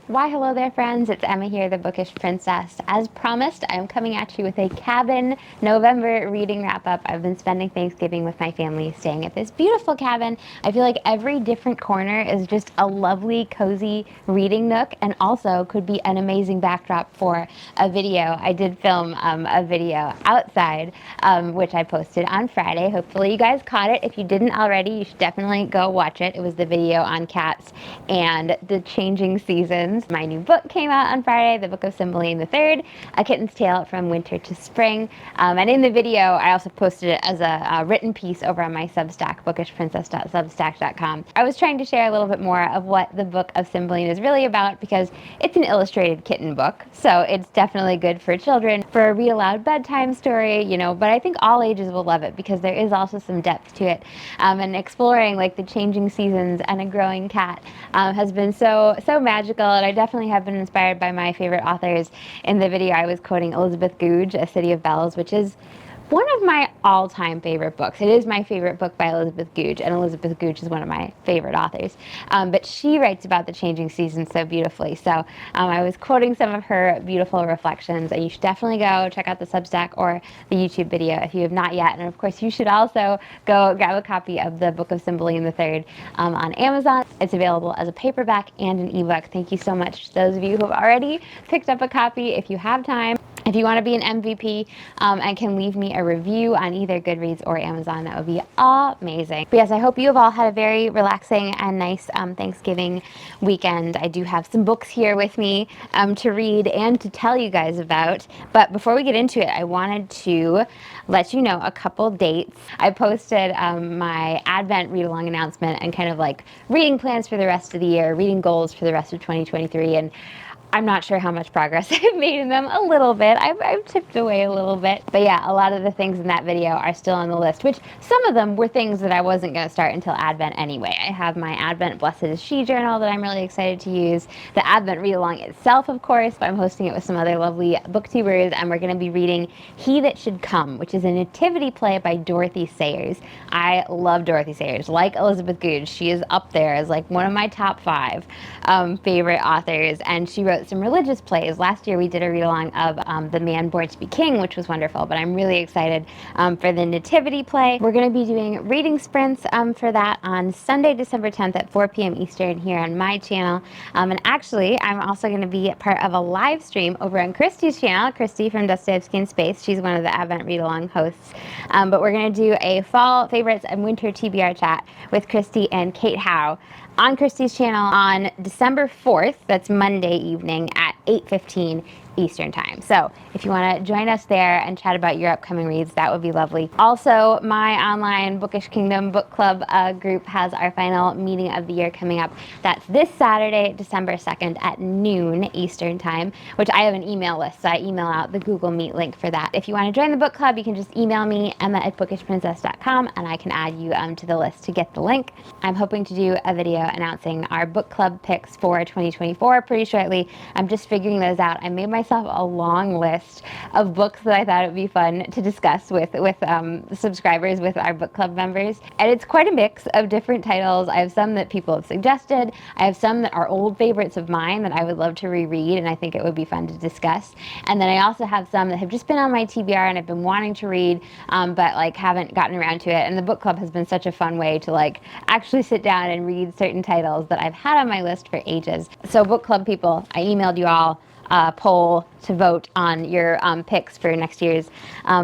Why hello there friends, it's Emma here, the Bookish Princess. As promised, I'm coming at you with a cabin November reading wrap-up. I've been spending Thanksgiving with my family staying at this beautiful cabin. I feel like every different corner is just a lovely, cozy reading nook and also could be an amazing backdrop for a video. I did film a video outside, which I posted on Friday. Hopefully you guys caught it. If you didn't already, you should definitely go watch it. It was the video on cats and the changing seasons. My new book came out on Friday, the book of Cymbeline III, A Kitten's Tale from Winter to Spring. And in the video, I also posted it as a written piece over on my Substack, bookishprincess.substack.com. I was trying to share a little bit more of what the book of Cymbeline is really about because it's an illustrated kitten book, so it's definitely good for children, for a read aloud bedtime story, you know, but I think all ages will love it because there is also some depth to it. And exploring like the changing seasons and a growing cat has been so magical, and I definitely have been inspired by my favorite authors. In the video I was quoting Elizabeth Goudge, A City of Bells, which is one of my all-time favorite books. It is my favorite book by Elizabeth Goudge, and Elizabeth Goudge is one of my favorite authors. But she writes about the changing seasons so beautifully. So I was quoting some of her beautiful reflections, and you should definitely go check out the Substack or the YouTube video if you have not yet. And of course, you should also go grab a copy of the Book of Cymbeline III on Amazon. It's available as a paperback and an ebook. Thank you so much to those of you who have already picked up a copy. If you have time, if you want to be an MVP and can leave me a review on either Goodreads or Amazon, that would be amazing. But yes, I hope you have all had a very relaxing and nice Thanksgiving weekend. I do have some books here with me to read and to tell you guys about. But before we get into it, I wanted to let you know a couple dates. I posted my Advent read-along announcement and kind of like reading plans for the rest of the year, reading goals for the rest of 2023, and I'm not sure how much progress I've made in them. A little bit. I've tipped away a little bit. But yeah, a lot of the things in that video are still on the list, which some of them were things that I wasn't going to start until Advent anyway. I have my Advent Blessed is She journal that I'm really excited to use. The Advent read-along itself, of course, but I'm hosting it with some other lovely booktubers, and we're going to be reading He That Should Come, which is a nativity play by Dorothy Sayers. I love Dorothy Sayers. Like Elizabeth Goudge, she is up there as like one of my top 5 favorite authors, and she wrote some religious plays. Last year we did a read-along of The Man Born to be King, which was wonderful, but I'm really excited for the nativity play. We're going to be doing reading sprints for that on Sunday, December 10th at 4 p.m. Eastern here on my channel. And actually, I'm also going to be part of a live stream over on Christy's channel, Christy from Dostoevsky in Space. She's one of the Advent read-along hosts. But we're going to do a fall favorites and winter TBR chat with Christy and Kate Howe on Christy's channel on December 4th, that's Monday evening at 8:15 Eastern time. So if you want to join us there and chat about your upcoming reads, that would be lovely. Also, my online Bookish Kingdom book club group has our final meeting of the year coming up. That's this Saturday, December 2nd at noon Eastern time, which I have an email list, so I email out the Google Meet link for that. If you want to join the book club, you can just email me, emma@bookishprincess.com, and I can add you to the list to get the link. I'm hoping to do a video announcing our book club picks for 2024 pretty shortly. I'm just figuring those out. I made myself a long list of books that I thought it would be fun to discuss with subscribers, with our book club members. And it's quite a mix of different titles. I have some that people have suggested. I have some that are old favorites of mine that I would love to reread, and I think it would be fun to discuss. And then I also have some that have just been on my TBR and I've been wanting to read, but like haven't gotten around to it. And the book club has been such a fun way to like actually sit down and read certain titles that I've had on my list for ages. So book club people, I emailed you all a poll to vote on your picks for next year's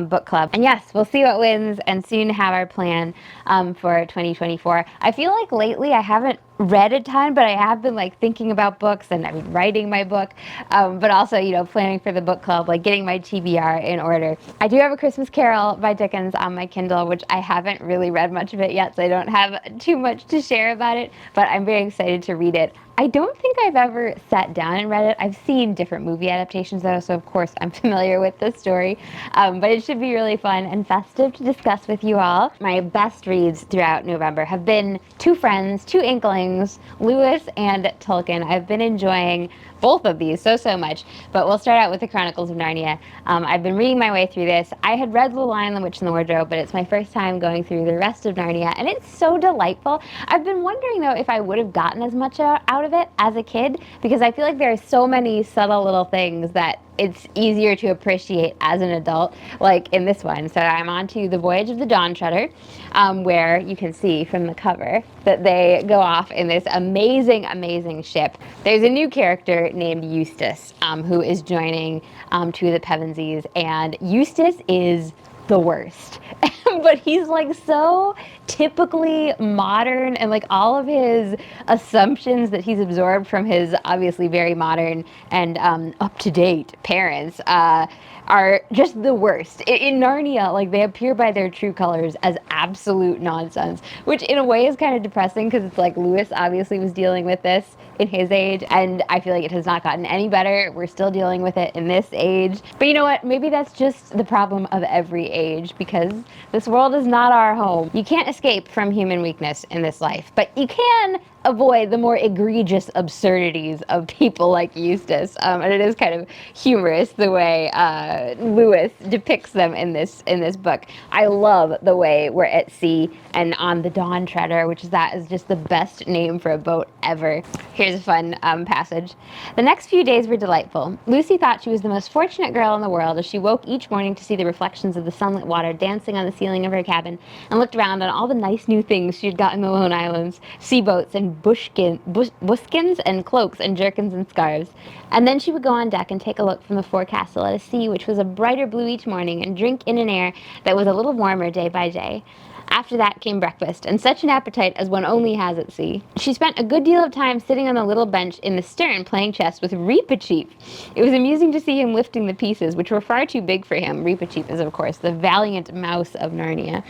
book club. And yes, we'll see what wins and soon have our plan for 2024. I feel like lately I haven't read a ton, but I have been like thinking about books, and I've been writing my book, but also, you know, planning for the book club, like getting my TBR in order. I do have A Christmas Carol by Dickens on my Kindle, which I haven't really read much of it yet, so I don't have too much to share about it, but I'm very excited to read it. I don't think I've ever sat down and read it. I've seen different movie adaptations though, so of course I'm familiar with this story. But it should be really fun and festive to discuss with you all. My best reads throughout November have been two friends, two Inklings, Lewis and Tolkien. I've been enjoying both of these so much, but we'll start out with the Chronicles of Narnia. I've been reading my way through this. I had read The Lion, the Witch, and the Wardrobe, but it's my first time going through the rest of Narnia, and it's so delightful. I've been wondering, though, if I would have gotten as much out of it as a kid, because I feel like there are so many subtle little things that it's easier to appreciate as an adult, like in this one. So I'm on to The Voyage of the Dawn Treader, where you can see from the cover that they go off in this amazing ship. There's a new character named Eustace, who is joining to the Pevensies, and Eustace is the worst. But he's like so typically modern, and like all of his assumptions that he's absorbed from his obviously very modern and up-to-date parents are just the worst. In Narnia, like they appear by their true colors as absolute nonsense, which in a way is kind of depressing because it's like Lewis obviously was dealing with this in his age, and I feel like it has not gotten any better. We're still dealing with it in this age. But you know what? Maybe that's just the problem of every age, because this world is not our home. You can't escape from human weakness in this life, but you can avoid the more egregious absurdities of people like Eustace. And it is kind of humorous the way Lewis depicts them in this book. I love the way we're at sea and on the Dawn Treader, which is just the best name for a boat ever. Here's a fun passage. The next few days were delightful. Lucy thought she was the most fortunate girl in the world as she woke each morning to see the reflections of the sunlit water dancing on the ceiling of her cabin and looked around on all the nice new things she had got in the Lone Islands, sea boats and buskins and cloaks and jerkins and scarves. And then she would go on deck and take a look from the forecastle at a sea which was a brighter blue each morning and drink in an air that was a little warmer day by day. After that came breakfast, and such an appetite as one only has at sea. She spent a good deal of time sitting on the little bench in the stern playing chess with Reepicheep. It was amusing to see him lifting the pieces, which were far too big for him. Reepicheep is, of course, the valiant mouse of Narnia.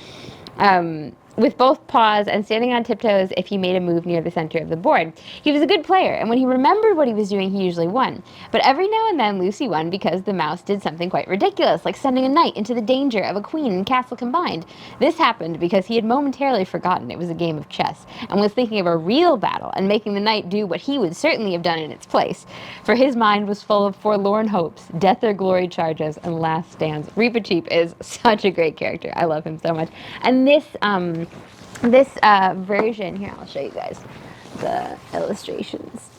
With both paws and standing on tiptoes if he made a move near the center of the board. He was a good player, and when he remembered what he was doing, he usually won. But every now and then Lucy won because the mouse did something quite ridiculous, like sending a knight into the danger of a queen and castle combined. This happened because he had momentarily forgotten it was a game of chess, and was thinking of a real battle and making the knight do what he would certainly have done in its place. For his mind was full of forlorn hopes, death or glory charges, and last stands. Reepicheep is such a great character. I love him so much. And this version, here, I'll show you guys the illustrations.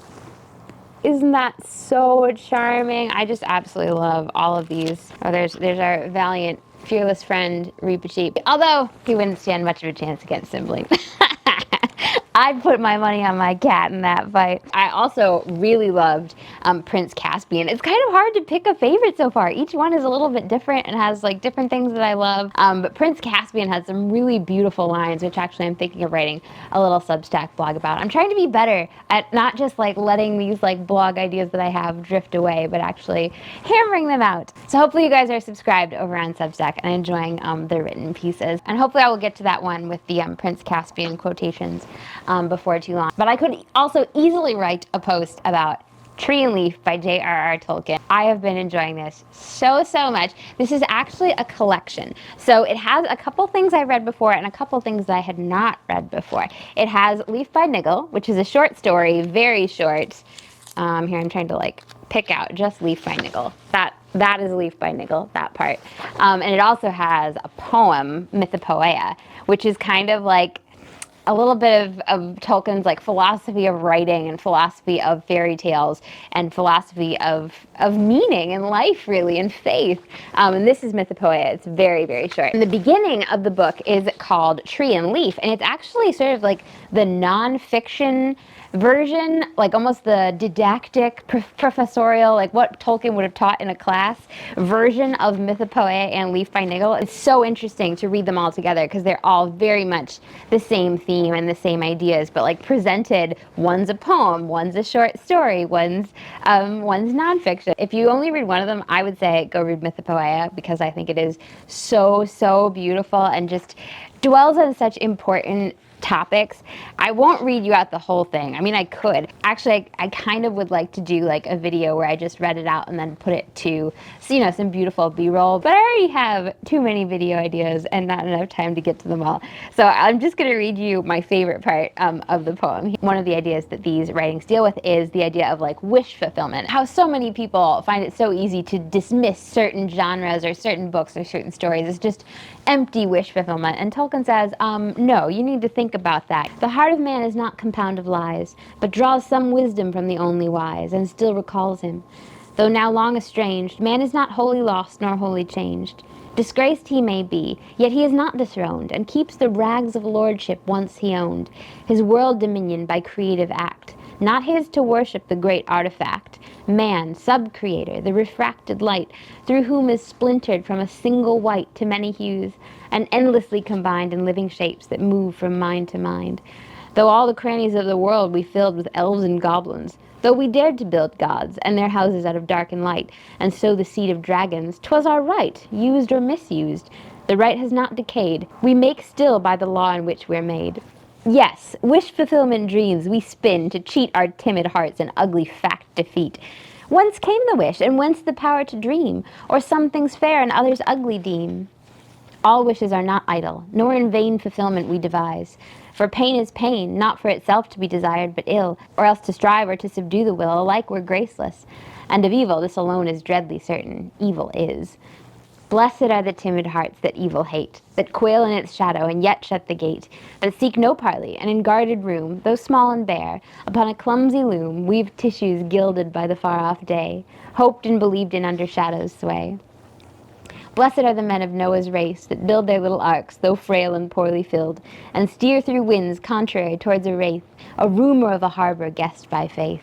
Isn't that so charming? I just absolutely love all of these. Oh, there's our valiant, fearless friend, Reepicheep. Although, he wouldn't stand much of a chance against Cymbeline. I'd put my money on my cat in that fight. I also really loved Prince Caspian. It's kind of hard to pick a favorite so far. Each one is a little bit different and has like different things that I love. But Prince Caspian has some really beautiful lines, which actually I'm thinking of writing a little Substack blog about. I'm trying to be better at not just like letting these like blog ideas that I have drift away, but actually hammering them out. So hopefully you guys are subscribed over on Substack and enjoying the written pieces. And hopefully I will get to that one with the Prince Caspian quotations before too long. But I could also easily write a post about Tree and Leaf by J.R.R. Tolkien. I have been enjoying this so much. This is actually a collection. So it has a couple things I've read before and a couple things that I had not read before. It has Leaf by Niggle, which is a short story, very short. Here I'm trying to like pick out just Leaf by Niggle. That is Leaf by Niggle, that part. And it also has a poem, Mythopoeia, which is kind of like a little bit of Tolkien's like philosophy of writing and philosophy of fairy tales and philosophy of meaning in life, really, and faith. And this is Mythopoeia. It's very short. And the beginning of the book is called Tree and Leaf, and it's actually sort of like the nonfiction version, like almost the didactic, professorial, like what Tolkien would have taught in a class version of Mythopoeia and Leaf by Niggle. It's so interesting to read them all together because they're all very much the same theme and the same ideas, but like presented, one's a poem, one's a short story, one's nonfiction. If you only read one of them, I would say go read Mythopoeia because I think it is so beautiful and just dwells on such important topics. I won't read you out the whole thing. I mean, I could. Actually, I kind of would like to do like a video where I just read it out and then put it to, you know, some beautiful B-roll, but I already have too many video ideas and not enough time to get to them all. So I'm just going to read you my favorite part of the poem. One of the ideas that these writings deal with is the idea of like wish fulfillment. How so many people find it so easy to dismiss certain genres or certain books or certain stories as just empty wish fulfillment. And Tolkien says, no, you need to think about that. The heart of man is not compound of lies, but draws some wisdom from the only wise, and still recalls him. Though now long estranged, man is not wholly lost nor wholly changed. Disgraced he may be, yet he is not dethroned, and keeps the rags of lordship once he owned, his world dominion by creative act. Not his to worship the great artifact, man, sub-creator, the refracted light, through whom is splintered from a single white to many hues, and endlessly combined in living shapes that move from mind to mind. Though all the crannies of the world we filled with elves and goblins, though we dared to build gods, and their houses out of dark and light, and sow the seed of dragons, 'twas our right, used or misused. The right has not decayed. We make still by the law in which we're made. Yes, wish-fulfillment dreams we spin to cheat our timid hearts and ugly fact defeat. Whence came the wish, and whence the power to dream, or some things fair and others ugly deem? All wishes are not idle, nor in vain fulfillment we devise. For pain is pain, not for itself to be desired, but ill, or else to strive or to subdue the will, alike were graceless. And of evil this alone is dreadly certain, evil is. Blessed are the timid hearts that evil hate, that quail in its shadow and yet shut the gate, that seek no parley, and in guarded room, though small and bare, upon a clumsy loom weave tissues gilded by the far-off day, hoped and believed in under shadow's sway. Blessed are the men of Noah's race that build their little arks, though frail and poorly filled, and steer through winds contrary towards a wraith, a rumor of a harbor guessed by faith.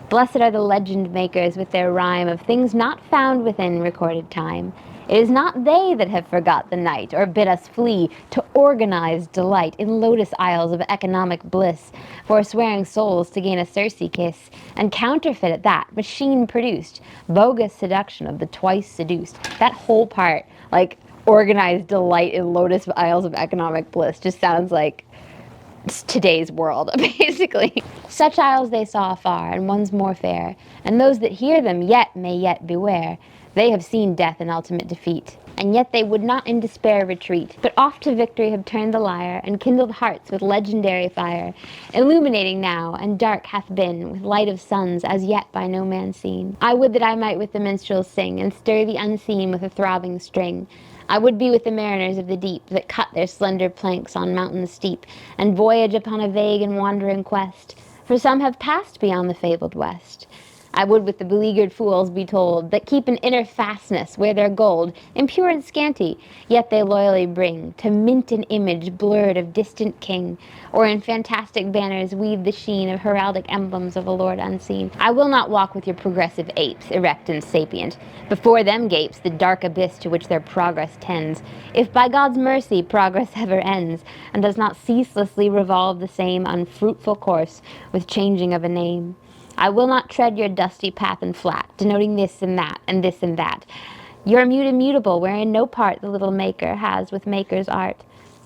Blessed are the legend makers with their rhyme of things not found within recorded time. It is not they that have forgot the night, or bid us flee to organized delight in lotus isles of economic bliss, forswearing souls to gain a Circe kiss, and counterfeit at that, machine-produced, bogus seduction of the twice seduced. That whole part, like, organized delight in lotus isles of economic bliss, just sounds like today's world, basically. Such isles they saw afar, and ones more fair, and those that hear them yet may yet beware. They have seen death and ultimate defeat, and yet they would not in despair retreat, but oft to victory have turned the lyre, and kindled hearts with legendary fire, illuminating now, and dark hath been, with light of suns, as yet by no man seen. I would that I might with the minstrels sing, and stir the unseen with a throbbing string. I would be with the mariners of the deep, that cut their slender planks on mountains steep, and voyage upon a vague and wandering quest, for some have passed beyond the fabled west. I would with the beleaguered fools be told, that keep an inner fastness where their gold, impure and scanty, yet they loyally bring, to mint an image blurred of distant king, or in fantastic banners weave the sheen of heraldic emblems of a lord unseen. I will not walk with your progressive apes, erect and sapient. Before them gapes the dark abyss to which their progress tends, if by God's mercy progress ever ends, and does not ceaselessly revolve the same unfruitful course with changing of a name. I will not tread your dusty path and flat, denoting this and that, and this and that. Your mute immutable, wherein no part the little maker has with maker's art.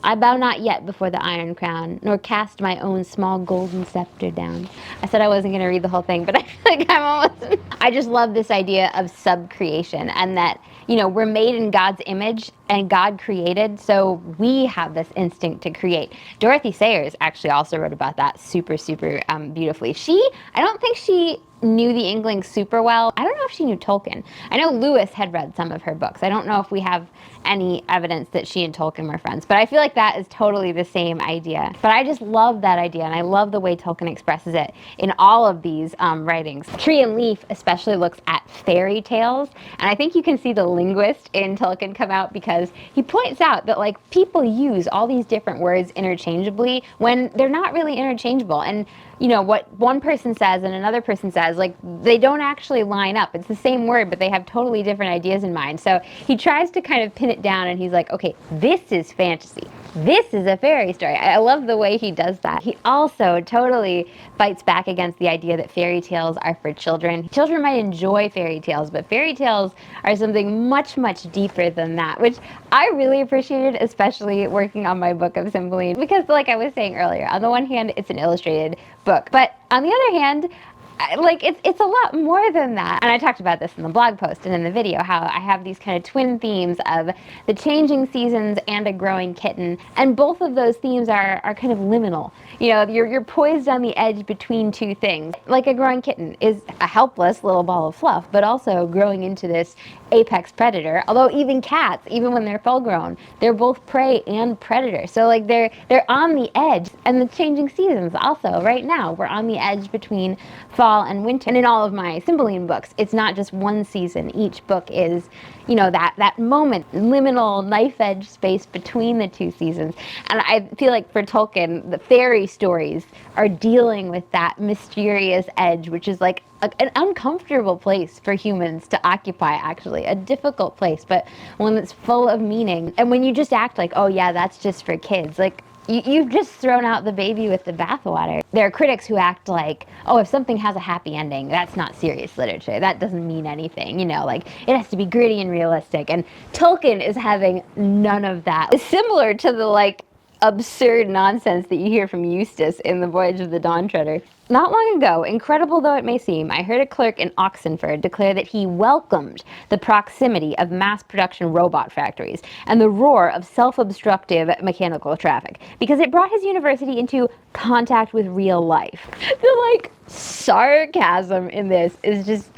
I bow not yet before the iron crown, nor cast my own small golden scepter down. I said I wasn't going to read the whole thing, but I feel like I'm almost... I just love this idea of sub-creation, and that, you know, we're made in God's image, and God created, so we have this instinct to create. Dorothy Sayers actually also wrote about that super beautifully. I don't think she knew the Inklings super well. I don't know if she knew Tolkien. I know Lewis had read some of her books. I don't know if we have any evidence that she and Tolkien were friends, but I feel like that is totally the same idea. But I just love that idea, and I love the way Tolkien expresses it in all of these writings. Tree and Leaf especially looks at fairy tales, and I think you can see the linguist in Tolkien come out, because he points out that, like, people use all these different words interchangeably when they're not really interchangeable. And you know, what one person says and another person says, like, they don't actually line up. It's the same word, but they have totally different ideas in mind. So he tries to kind of pin it down, and he's like, okay, this is fantasy. this is a fairy story. I love the way he does that. He also totally fights back against the idea that fairy tales are for children. Children might enjoy fairy tales, but fairy tales are something much, much deeper than that, which I really appreciated, especially working on my book of Cymbeline, because like I was saying earlier, on the one hand, it's an illustrated book, but on the other hand, like it's a lot more than that. And I talked about this in the blog post and in the video, how I have these kind of twin themes of the changing seasons and a growing kitten, and both of those themes are kind of liminal. You know, you're poised on the edge between two things. Like a growing kitten is a helpless little ball of fluff, but also growing into this apex predator. Although even cats, even when they're full grown, they're both prey and predator. So like they're on the edge. And the changing seasons also, right now, we're on the edge between fall and winter. And in all of my Cymbeline books, it's not just one season. Each book is, you know, that moment, liminal knife edge space between the two seasons. And I feel like for Tolkien, the fairy stories are dealing with that mysterious edge, which is like an uncomfortable place for humans to occupy, actually. A difficult place, but one that's full of meaning. And when you just act like, oh yeah, that's just for kids, like, you've just thrown out the baby with the bathwater. There are critics who act like, oh, if something has a happy ending, that's not serious literature. That doesn't mean anything, you know, like, it has to be gritty and realistic. And Tolkien is having none of that. It's similar to the, like, absurd nonsense that you hear from Eustace in The Voyage of the Dawn Treader. Not long ago, incredible though it may seem, I heard a clerk in Oxenford declare that he welcomed the proximity of mass production robot factories and the roar of self-obstructive mechanical traffic because it brought his university into contact with real life. The like sarcasm in this is just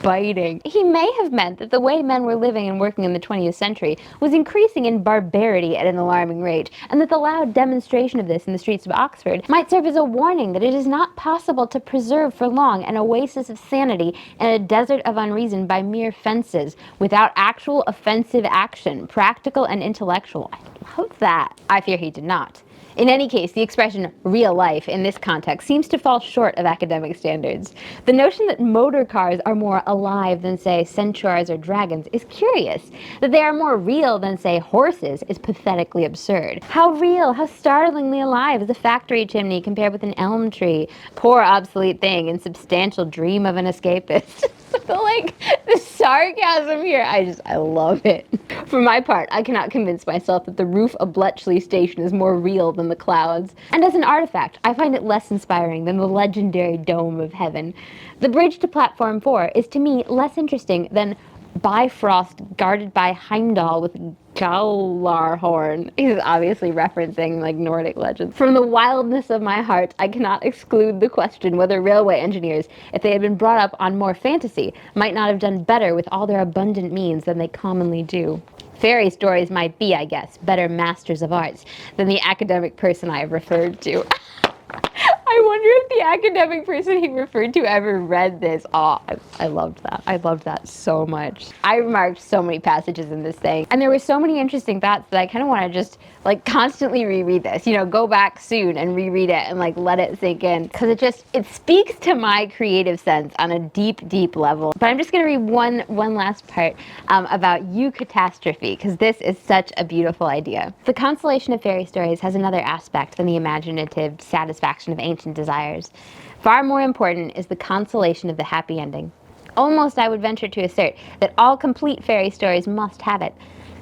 biting. He may have meant that the way men were living and working in the 20th century was increasing in barbarity at an alarming rate, and that the loud demonstration of this in the streets of Oxford might serve as a warning that it is not possible to preserve for long an oasis of sanity in a desert of unreason by mere fences, without actual offensive action, practical and intellectual. I love that. I fear he did not. In any case, the expression real life in this context seems to fall short of academic standards. The notion that motor cars are more alive than, say, centaurs or dragons is curious. That they are more real than, say, horses is pathetically absurd. How real, how startlingly alive is a factory chimney compared with an elm tree? Poor obsolete thing, insubstantial dream of an escapist. Like, the sarcasm here, I love it. For my part, I cannot convince myself that the roof of Bletchley Station is more real than the clouds. And as an artifact, I find it less inspiring than the legendary dome of heaven. The bridge to Platform 4 is to me less interesting than Bifrost guarded by Heimdall with Gjallarhorn. He's obviously referencing like Nordic legends. From the wildness of my heart, I cannot exclude the question whether railway engineers, if they had been brought up on more fantasy, might not have done better with all their abundant means than they commonly do. Fairy stories might be, I guess, better masters of arts than the academic person I have referred to. I wonder if the academic person he referred to ever read this. Oh, I loved that. I loved that so much. I marked so many passages in this thing, and there were so many interesting thoughts that I kind of want to just like constantly reread this, you know, go back soon and reread it and like let it sink in, because it speaks to my creative sense on a deep, deep level. But I'm just going to read one last part about eucatastrophe, because this is such a beautiful idea. The consolation of fairy stories has another aspect than the imaginative satisfaction of ancient desires. Far more important is the consolation of the happy ending. Almost I would venture to assert that all complete fairy stories must have it.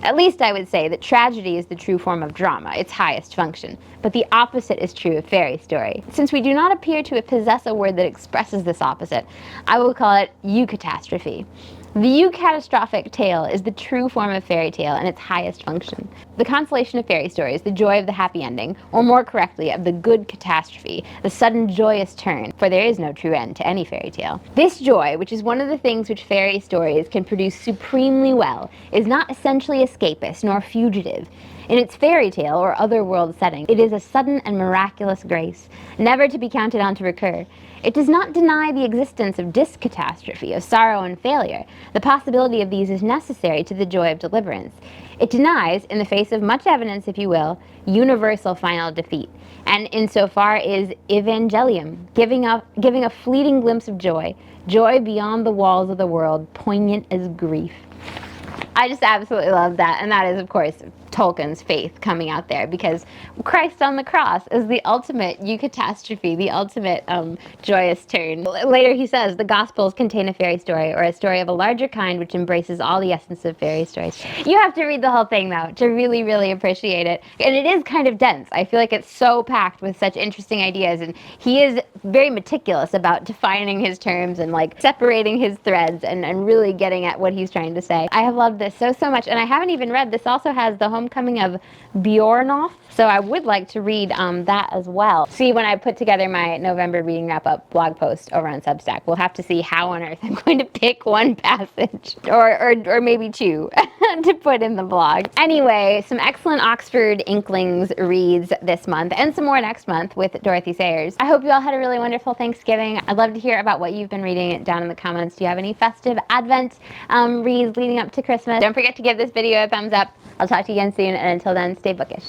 At least I would say that tragedy is the true form of drama, its highest function. But the opposite is true of fairy story. Since we do not appear to possess a word that expresses this opposite, I will call it eucatastrophe. The eucatastrophic tale is the true form of fairy tale and its highest function. The consolation of fairy stories, the joy of the happy ending, or more correctly, of the good catastrophe, the sudden joyous turn, for there is no true end to any fairy tale. This joy, which is one of the things which fairy stories can produce supremely well, is not essentially escapist nor fugitive. In its fairy tale or otherworld setting, it is a sudden and miraculous grace, never to be counted on to recur. It does not deny the existence of discatastrophe, of sorrow and failure. The possibility of these is necessary to the joy of deliverance. It denies, in the face of much evidence, if you will, universal final defeat, and insofar is evangelium, giving a fleeting glimpse of joy, joy beyond the walls of the world, poignant as grief. I just absolutely love that, and that is, of course, Tolkien's faith coming out there, because Christ on the cross is the ultimate eucatastrophe, the ultimate joyous turn. Later he says, the Gospels contain a fairy story, or a story of a larger kind which embraces all the essence of fairy stories. You have to read the whole thing, though, to really, really appreciate it. And it is kind of dense. I feel like it's so packed with such interesting ideas, and he is very meticulous about defining his terms and like separating his threads and really getting at what he's trying to say. I have loved this so much, and I haven't even read, this also has The Homecoming of Bjornoth, so I would like to read that as well. See, when I put together my November reading wrap-up blog post over on Substack, we'll have to see how on earth I'm going to pick one passage, or maybe two, to put in the blog. Anyway, some excellent Oxford Inklings reads this month, and some more next month with Dorothy Sayers. I hope you all had a really wonderful Thanksgiving. I'd love to hear about what you've been reading down in the comments. Do you have any festive Advent reads leading up to Christmas? Don't forget to give this video a thumbs up. I'll talk to you again soon, and until then, stay bookish.